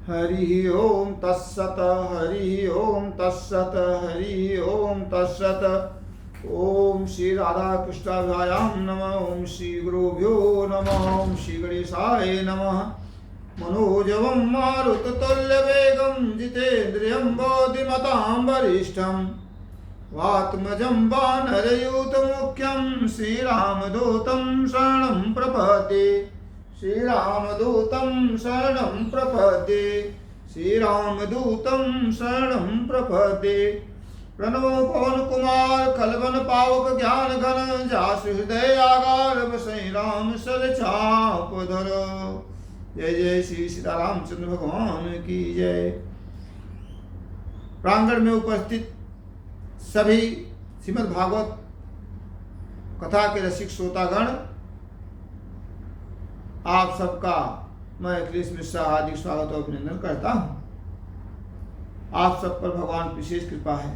हरि ओम तत्सत। हरि ओम तत्सत। हरि ओम तत्सत। ओम श्री राधा कृष्णाभ्याम नमः। ओम श्री गुरुभ्यो नमः। ओम श्री गणेशाय नमः। मनोजवं मारुततुल्यवेगं जितेन्द्रियं बोधिमतां वरिष्ठं वात्मजं वानरयूथमुख्यं श्रीरामदूतं शरणं प्रपद्ये। श्रीरामदूतं शरणं प्रपद्ये। श्रीरामदूतं शरणं प्रपद्ये। प्रणवो पवन कुमार खलवन पावक ज्ञान घन जासु हृदय आगार बसई राम सर छाप धर। जय जय श्री सीतारामचंद्र भगवान की जय। प्रांगण में उपस्थित सभी श्रीमद् भागवत कथा के रसिक श्रोतागण, आप सबका मैं अखिलेश मिश्रा हार्दिक स्वागत और अभिनंदन करता हूँ। आप सब पर भगवान की विशेष कृपा है,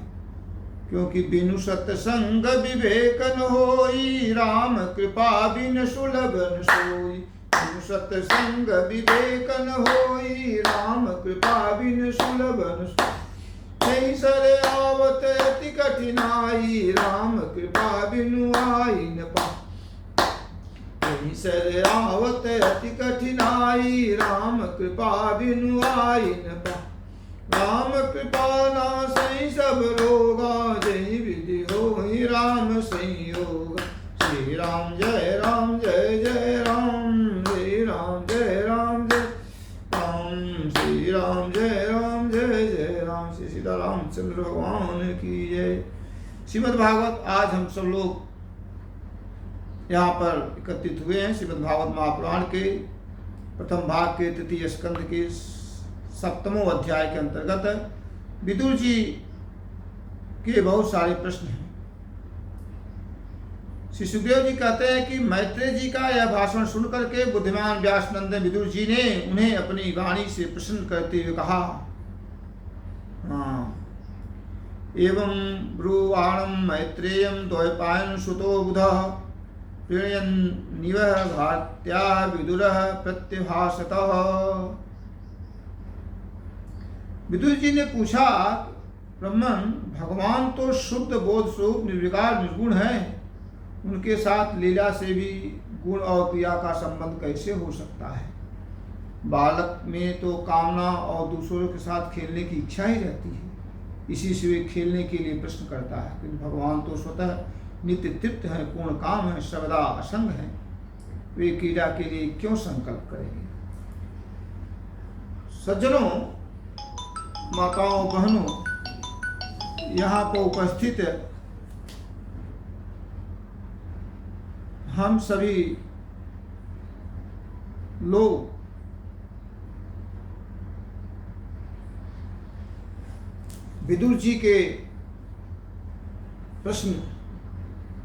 क्योंकि बिनु सत्संग विवेक न होई, राम कृपा बिन सुलभ न सोई। बिनु सत्संग विवेक न होई, राम कृपा बिन सुलभ न सोई। नहीं सरे आवत अति कठिनाई, राम कृपा बिनु आई न पाई। नहीं सरे आवत अति कठिनाई, राम कृपा बिनु आई न पाई। राम कृपा नासई सब रोगा, जय विधि होई राम संयोग। श्री राम जय राम जय जय राम। श्री राम जय राम जय राम। श्री राम जय राम जय जय राम। श्री सीतारामचंद्र भगवान की जय। श्रीमद् भागवत आज हम सब लोग यहाँ पर एकत्रित हुए हैं। श्रीमद् भागवत महापुराण के प्रथम भाग के तृतीय स्कंद के सप्तमों अध्याय के अंतर्गत विदुर जी के बहुत सारे प्रश्न हैं। श्री सुखदेव जी कहते हैं कि मैत्रेय जी का यह भाषण सुनकर के बुद्धिमान व्यास नंदन विदुर जी ने उन्हें अपनी वाणी से प्रसन्न करते हुए कहा, एवं ब्रुवाणं मैत्रेयं द्वैपायन सुतो बुधः प्रणयन्निवः भारत्या विदुरः प्रत्यभाषतः। विदुर जी ने पूछा, ब्रह्मन भगवान तो शुद्ध बोध स्वरूप निर्विकार निर्गुण है, उनके साथ लीला से भी गुण और क्रिया का संबंध कैसे हो सकता है। बालक में तो कामना और दूसरों के साथ खेलने की इच्छा ही रहती है, इसी से वे खेलने के लिए प्रश्न करता है। क्योंकि भगवान तो स्वतः नित्य तृप्त है, पूर्ण काम है, सर्वदा असंग है, वे क्रीड़ा के लिए क्यों संकल्प करेंगे। सज्जनों, माताओं, बहनों, यहाँ पर उपस्थित हम सभी लोग विदुर जी के प्रश्न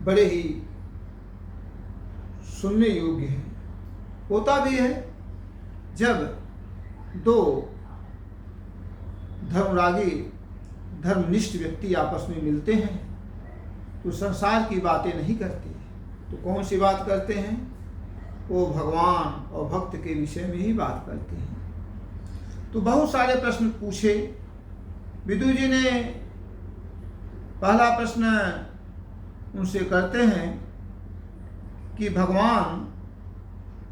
बड़े ही सुनने योग्य हैं। होता भी है जब दो धर्मरागी धर्मनिष्ठ व्यक्ति आपस में मिलते हैं तो संसार की बातें नहीं करते, तो कौन सी बात करते हैं? वो भगवान और भक्त के विषय में ही बात करते हैं। तो बहुत सारे प्रश्न पूछे। विदुर जी ने पहला प्रश्न उनसे करते हैं कि भगवान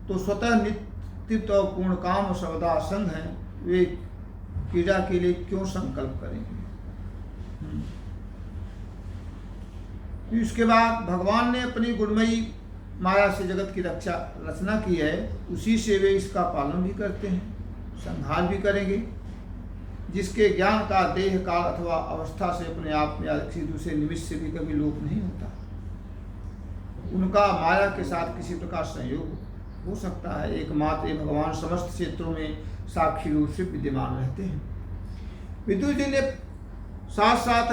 तो स्वतः नित्य और पूर्ण काम और सर्वदा असंग हैं, वे क्रीड़ा के लिए क्यों संकल्प करेंगे। इसके बाद भगवान ने अपनी गुणमयी माया से जगत की रचना की है, उसी से वे इसका पालन भी करते हैं, संहार भी करेंगे। जिसके ज्ञान का देह काल अथवा अवस्था से अपने आप में या किसी दूसरे निमित्त से भी कभी लोप नहीं होता, उनका माया के साथ किसी प्रकार संयोग हो सकता है। एकमात्र भगवान समस्त क्षेत्रों में साक्षी रूप से विद्यमान रहते हैं। विदुर जी ने साथ साथ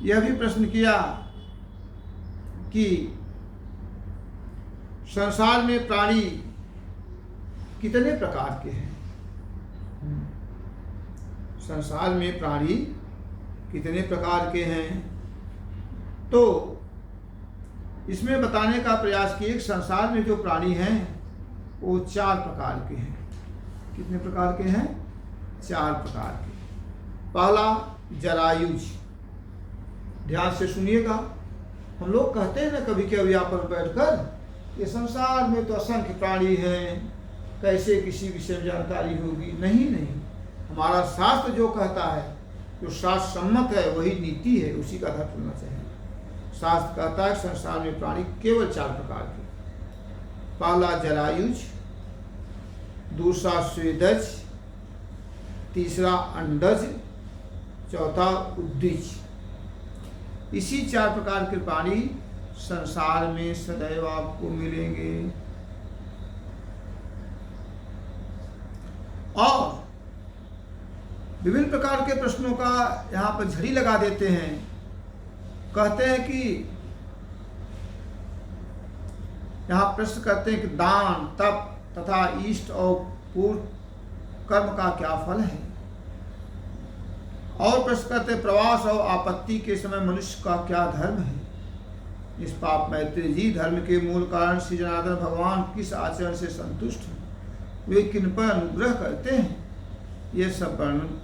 यह भी प्रश्न किया कि संसार में प्राणी कितने प्रकार के हैं। संसार में प्राणी कितने प्रकार के हैं, तो इसमें बताने का प्रयास किए कि संसार में जो प्राणी हैं वो 4 प्रकार के हैं। कितने प्रकार के हैं? 4 प्रकार के। पहला जरायुज, ध्यान से सुनिएगा। हम लोग कहते हैं ना कभी कभी यहाँ पर बैठकर, ये संसार में तो असंख्य प्राणी हैं, कैसे किसी विषय में जानकारी होगी? नहीं, हमारा शास्त्र जो कहता है, जो शास्त्र सम्मत है, वही नीति है, उसी का आधार चलना चाहिए। शास्त्र कहता है संसार में प्राणी केवल 4 प्रकार के। पहला जरायुज, दूसरा स्वेदज, तीसरा अंडज, चौथा उद्दिज। इसी 4 प्रकार के प्राणी संसार में सदैव आपको मिलेंगे। और विभिन्न प्रकार के प्रश्नों का यहाँ पर झड़ी लगा देते हैं। कहते हैं कि यहाँ प्रश्न करते हैं कि दान, तप तथा इष्ट और पूर्व कर्म का क्या फल है। और प्रश्न करते हैं प्रवास और आपत्ति के समय मनुष्य का क्या धर्म है। निष्पाप मैत्री जी, धर्म के मूल कारण श्री जनार्दन भगवान किस आचरण से संतुष्ट हैं, वे किन पर अनुग्रह करते हैं, ये सब वर्णन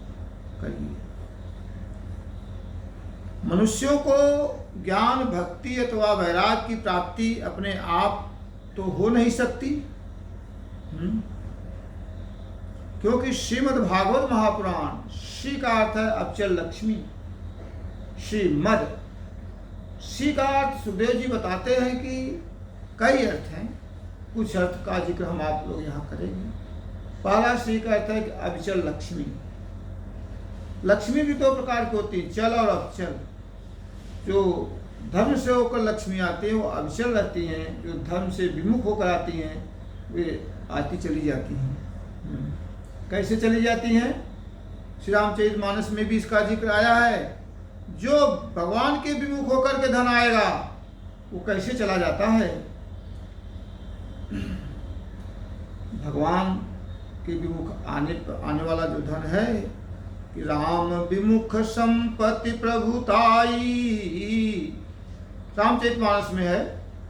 करिए। मनुष्यों को ज्ञान, भक्ति अथवा वैराग्य की प्राप्ति अपने आप तो हो नहीं सकती, क्योंकि श्रीमद् भागवत महापुराण, श्री का अर्थ है अबचल लक्ष्मी, श्रीमद्, श्री का अर्थ सुखदेव जी बताते हैं कि कई अर्थ हैं, कुछ अर्थ का जिक्र हम आप लोग यहाँ करेंगे। पहला श्री का अर्थ है कि अबचल लक्ष्मी। लक्ष्मी भी 2 प्रकार की होती है, चल और अबचल। जो धर्म से होकर लक्ष्मी आती है वो अबचल रहती हैं, जो धर्म से विमुख होकर आती हैं वे आती चली जाती हैं। कैसे चली जाती हैं? श्री रामचरितमानस में भी इसका जिक्र आया है। जो भगवान के विमुख होकर के धन आएगा वो कैसे चला जाता है? भगवान के विमुख आने वाला जो धन है कि राम विमुख संपत्ति प्रभुताई, रामचरितमानस में है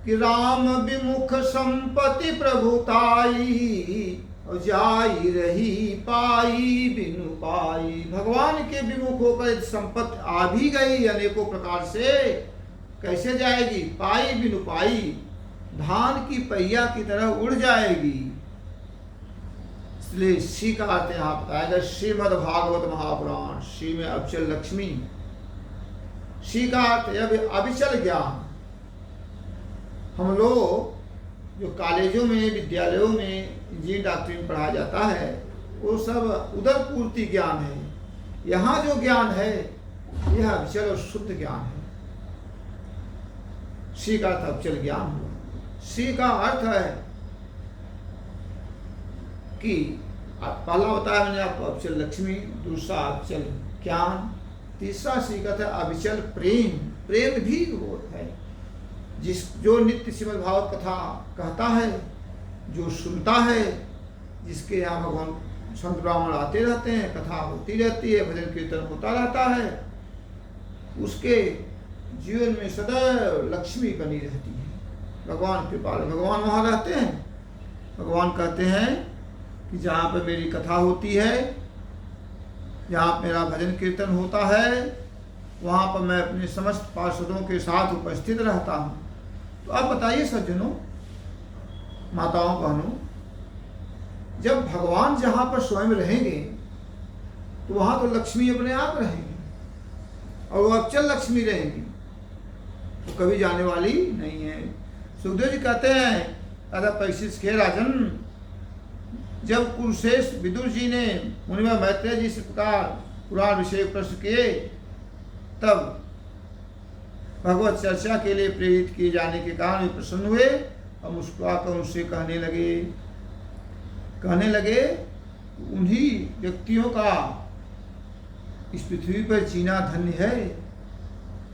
कि राम विमुख संपत्ति प्रभुताई, और जाई रही पाई बिनु पाई। भगवान के विमुख होकर संपत्ति आ भी गई अनेकों प्रकार से, कैसे जाएगी? पाई बिनु पाई, धान की पहिया की तरह उड़ जाएगी। इसलिए श्री का अर्थ यहाँ बताया गया, श्रीमद् भागवत महापुराण। श्री में अबचल लक्ष्मी, श्री का अर्थ अविचल ज्ञान। हम लोग जो कॉलेजों में, विद्यालयों में इंजीनियरिंग डॉक्टरी पढ़ाया जाता है, वो सब उदर पूर्ति ज्ञान है। यहाँ जो ज्ञान है यह अविचल और शुद्ध ज्ञान है। श्री का अर्थ अविचल ज्ञान हुआ। श्री का अर्थ है कि पहला बताया मैंने आपको अविचल लक्ष्मी, दूसरा अविचल ज्ञान, तीसरा श्री का था अविचल प्रेम। प्रेम भी वो है जो नित्य श्रीमद् भागवत कथा कहता है, जो सुनता है, जिसके यहाँ भगवान संत ब्राह्मण आते रहते हैं, कथा होती रहती है, भजन कीर्तन होता रहता है, उसके जीवन में सदैव लक्ष्मी बनी रहती है। भगवान कृपाल, भगवान वहाँ रहते हैं। भगवान कहते हैं कि जहाँ पर मेरी कथा होती है, जहाँ मेरा भजन कीर्तन होता है, वहाँ पर मैं अपने समस्त पार्षदों के साथ उपस्थित रहता हूँ। तो अब बताइए सज्जनों, माताओं, बहनों, जब भगवान जहाँ पर स्वयं रहेंगे तो वहाँ तो लक्ष्मी अपने आप रहेंगी, और वो अबचल लक्ष्मी रहेंगी, तो कभी जाने वाली नहीं है। सुखदेव जी कहते हैं, दादा परीक्षित के राजन, जब कुरुश्रेष्ठ विदुर जी ने मुनिवर मैत्रेय जी से प्रकार पुराण विषय प्रश्न किए, तब भगवत चर्चा के लिए प्रेरित किए जाने के कारण वे प्रसन्न हुए और मुस्कुराकर उनसे कहने लगे उन्हीं व्यक्तियों का इस पृथ्वी पर जीना धन्य है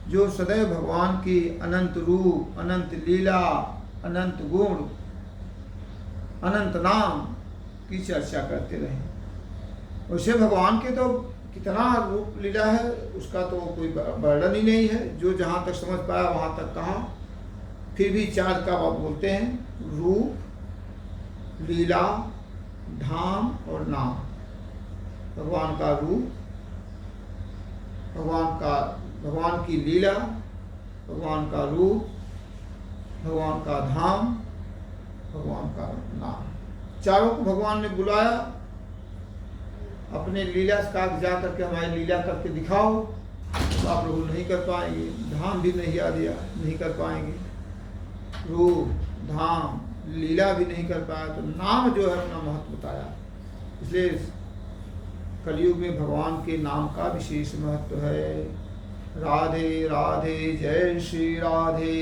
जो सदैव भगवान की अनंत रूप, अनंत लीला, अनंत गुण, अनंत नाम की चर्चा करते रहे। उसे भगवान के तो कितना रूप लीला है उसका तो कोई वर्णन ही नहीं है। जो जहाँ तक समझ पाया वहाँ तक कहा। फिर भी 4 का बात बोलते हैं, रूप, लीला, धाम और नाम, भगवान का रूप, भगवान की लीला, भगवान का रूप, भगवान का धाम, भगवान का नाम, चारों को भगवान ने बुलाया। अपने लीला का जा करके हमारी लीला करके दिखाओ, तो आप लोग नहीं कर पाएंगे। धाम भी नहीं कर पाएंगे, रूप धाम लीला भी नहीं कर पाया, तो नाम जो है अपना महत्व बताया। इसलिए कलयुग में भगवान के नाम का विशेष महत्व है। राधे राधे, जय श्री राधे।